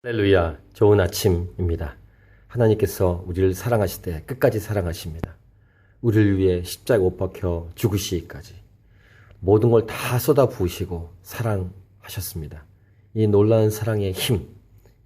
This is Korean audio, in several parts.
할렐루야, 좋은 아침입니다. 하나님께서 우리를 사랑하실 때 끝까지 사랑하십니다. 우리를 위해 십자가에 못 박혀 죽으시기까지 모든 걸 다 쏟아부으시고 사랑하셨습니다. 이 놀라운 사랑의 힘,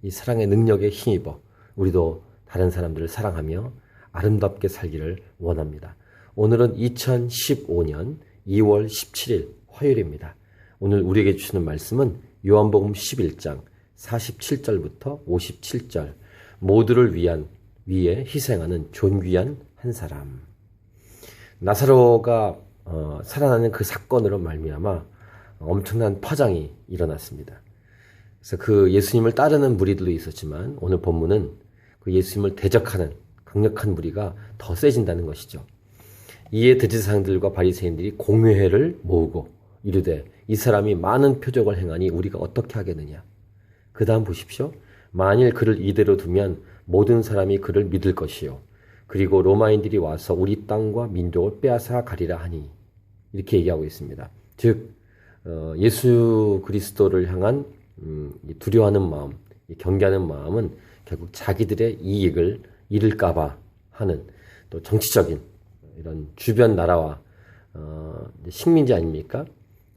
이 사랑의 능력에 힘입어 우리도 다른 사람들을 사랑하며 아름답게 살기를 원합니다. 오늘은 2015년 2월 17일 화요일입니다. 오늘 우리에게 주시는 말씀은 요한복음 11장 47절부터 57절, 모두를 위해 희생하는 존귀한 한 사람. 나사로가 살아나는 그 사건으로 말미암아 엄청난 파장이 일어났습니다. 그래서 그 예수님을 따르는 무리들도 있었지만 오늘 본문은 그 예수님을 대적하는 강력한 무리가 더 세진다는 것이죠. 이에 대제사장들과 바리새인들이 공회를 모으고 이르되 이 사람이 많은 표적을 행하니 우리가 어떻게 하겠느냐. 그 다음 보십시오. 만일 그를 이대로 두면 모든 사람이 그를 믿을 것이요. 그리고 로마인들이 와서 우리 땅과 민족을 빼앗아 가리라 하니. 이렇게 얘기하고 있습니다. 즉 예수 그리스도를 향한 두려워하는 마음, 경계하는 마음은 결국 자기들의 이익을 잃을까봐 하는 또 정치적인 이런 주변 나라와 식민지 아닙니까?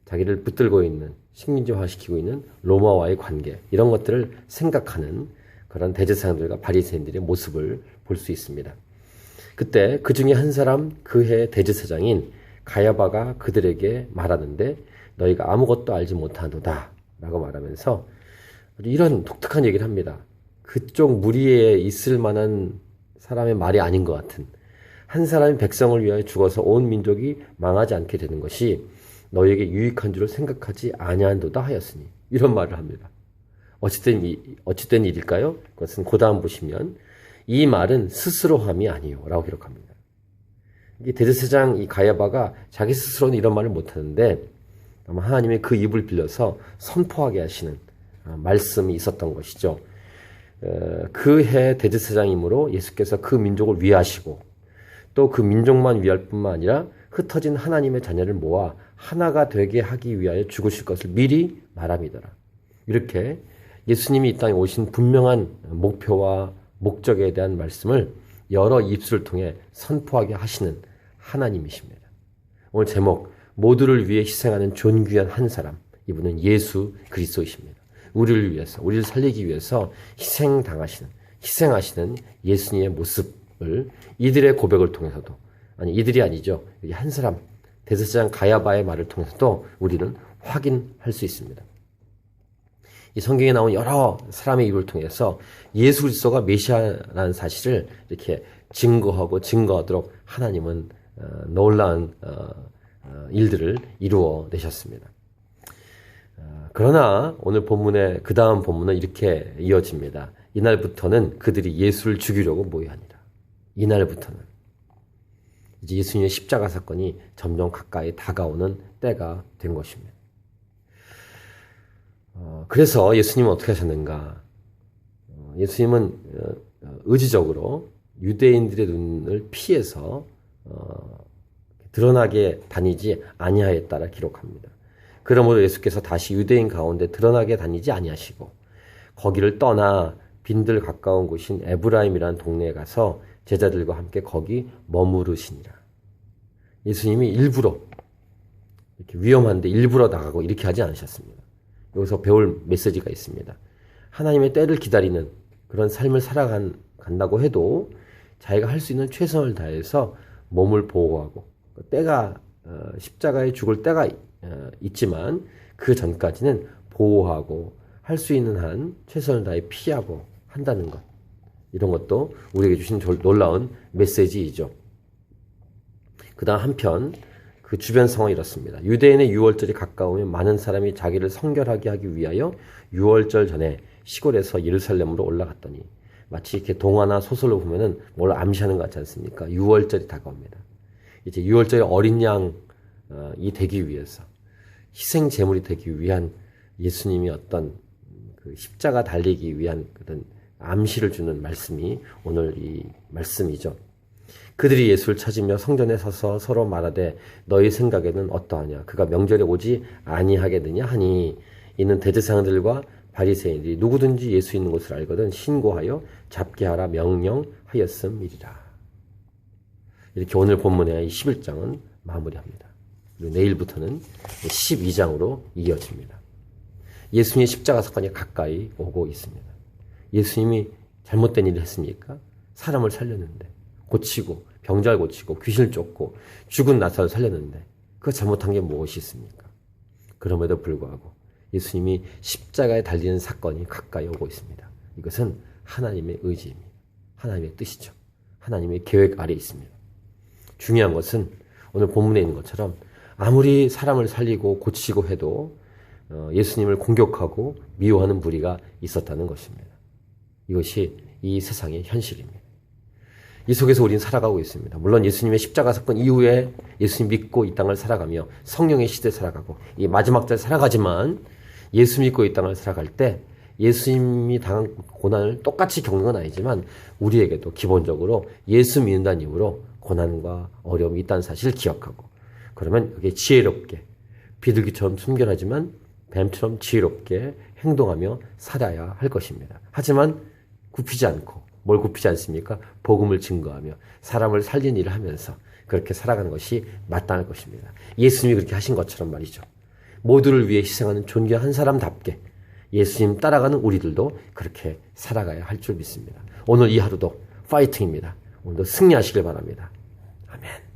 자기를 붙들고 있는 식민지화시키고 있는 로마와의 관계, 이런 것들을 생각하는 그런 대제사장들과 바리새인들의 모습을 볼 수 있습니다. 그때 그 중에 한 사람, 그 해의 대제사장인 가야바가 그들에게 말하는데 너희가 아무것도 알지 못하노다 라고 말하면서 이런 독특한 얘기를 합니다. 그쪽 무리에 있을 만한 사람의 말이 아닌 것 같은, 한 사람이 백성을 위하여 죽어서 온 민족이 망하지 않게 되는 것이 너희에게 유익한 줄을 생각하지 아니한도다 하였으니, 이런 말을 합니다. 어찌된 일일까요? 그것은 그 다음 보시면 이 말은 스스로 함이 아니요 라고 기록합니다. 이 대제사장 이 가야바가 자기 스스로는 이런 말을 못하는데 아마 하나님의 그 입을 빌려서 선포하게 하시는 말씀이 있었던 것이죠. 그 해 대제사장이므로 예수께서 그 민족을 위하시고 또 그 민족만 위할 뿐만 아니라 흩어진 하나님의 자녀를 모아 하나가 되게 하기 위하여 죽으실 것을 미리 말함이더라. 이렇게 예수님이 이 땅에 오신 분명한 목표와 목적에 대한 말씀을 여러 입술을 통해 선포하게 하시는 하나님이십니다. 오늘 제목, 모두를 위해 희생하는 존귀한 한 사람, 이분은 예수 그리스도이십니다. 우리를 위해서, 우리를 살리기 위해서 희생하시는 예수님의 모습을 이들의 고백을 통해서도, 아니 이들이 아니죠, 한 사람, 대제사장 가야바의 말을 통해서도 우리는 확인할 수 있습니다. 이 성경에 나온 여러 사람의 입을 통해서 예수 그리스도가 메시아라는 사실을 이렇게 증거하도록 하나님은 놀라운 일들을 이루어 내셨습니다. 그러나 오늘 본문의 그 다음 본문은 이렇게 이어집니다. 이날부터는 그들이 예수를 죽이려고 모여하니라. 이날부터는 이제 예수님의 십자가 사건이 점점 가까이 다가오는 때가 된 것입니다. 그래서 예수님은 어떻게 하셨는가? 예수님은 의지적으로 유대인들의 눈을 피해서 드러나게 다니지 아니하였다라 기록합니다. 그러므로 예수께서 다시 유대인 가운데 드러나게 다니지 아니하시고 거기를 떠나 빈들 가까운 곳인 에브라임이라는 동네에 가서 제자들과 함께 거기 머무르시니라. 예수님이 일부러 이렇게 위험한데 일부러 나가고 이렇게 하지 않으셨습니다. 여기서 배울 메시지가 있습니다. 하나님의 때를 기다리는 그런 삶을 살아간다고 해도 자기가 할 수 있는 최선을 다해서 몸을 보호하고 때가 십자가에 죽을 때가 있지만 그 전까지는 보호하고 할 수 있는 한 최선을 다해 피하고 한다는 것, 이런 것도 우리에게 주신 놀라운 메시지이죠. 그 다음 한편 그 주변 상황이 이렇습니다. 유대인의 유월절이 가까우면 많은 사람이 자기를 성결하게 하기 위하여 유월절 전에 시골에서 예루살렘으로 올라갔더니, 마치 이렇게 동화나 소설로 보면은 뭘 암시하는 것 같지 않습니까? 유월절이 다가옵니다. 이제 유월절에 어린 양이 되기 위해서, 희생 제물이 되기 위한 예수님이 어떤 그 십자가 달리기 위한 그런 암시를 주는 말씀이 오늘 이 말씀이죠. 그들이 예수를 찾으며 성전에 서서 서로 말하되 너희 생각에는 어떠하냐? 그가 명절에 오지 아니하겠느냐 하니, 이는 대제사장들과 바리새인들이 누구든지 예수 있는 곳을 알거든 신고하여 잡게 하라 명령하였음이리라. 이렇게 오늘 본문의 11장은 마무리합니다. 그리고 내일부터는 12장으로 이어집니다. 예수님의 십자가 사건이 가까이 오고 있습니다. 예수님이 잘못된 일을 했습니까? 사람을 살렸는데, 고치고 병자를 고치고 귀신을 쫓고 죽은 나사를 살렸는데 그 잘못한 게 무엇이 있습니까? 그럼에도 불구하고 예수님이 십자가에 달리는 사건이 가까이 오고 있습니다. 이것은 하나님의 의지입니다. 하나님의 뜻이죠. 하나님의 계획 아래 있습니다. 중요한 것은 오늘 본문에 있는 것처럼 아무리 사람을 살리고 고치고 해도 예수님을 공격하고 미워하는 무리가 있었다는 것입니다. 이것이 이 세상의 현실입니다. 이 속에서 우리는 살아가고 있습니다. 물론 예수님의 십자가 사건 이후에 예수님 믿고 이 땅을 살아가며 성령의 시대에 살아가고 이 마지막 때에 살아가지만 예수 믿고 이 땅을 살아갈 때 예수님이 당한 고난을 똑같이 겪는 건 아니지만 우리에게도 기본적으로 예수 믿는다는 이유로 고난과 어려움이 있다는 사실을 기억하고 그러면 여기에 지혜롭게 비둘기처럼 순결하지만 뱀처럼 지혜롭게 행동하며 살아야 할 것입니다. 하지만 굽히지 않고 뭘 굽히지 않습니까? 복음을 증거하며 사람을 살리는 일을 하면서 그렇게 살아가는 것이 마땅할 것입니다. 예수님이 그렇게 하신 것처럼 말이죠. 모두를 위해 희생하는 존귀한 한 사람답게 예수님 따라가는 우리들도 그렇게 살아가야 할 줄 믿습니다. 오늘 이 하루도 파이팅입니다. 오늘도 승리하시길 바랍니다. 아멘.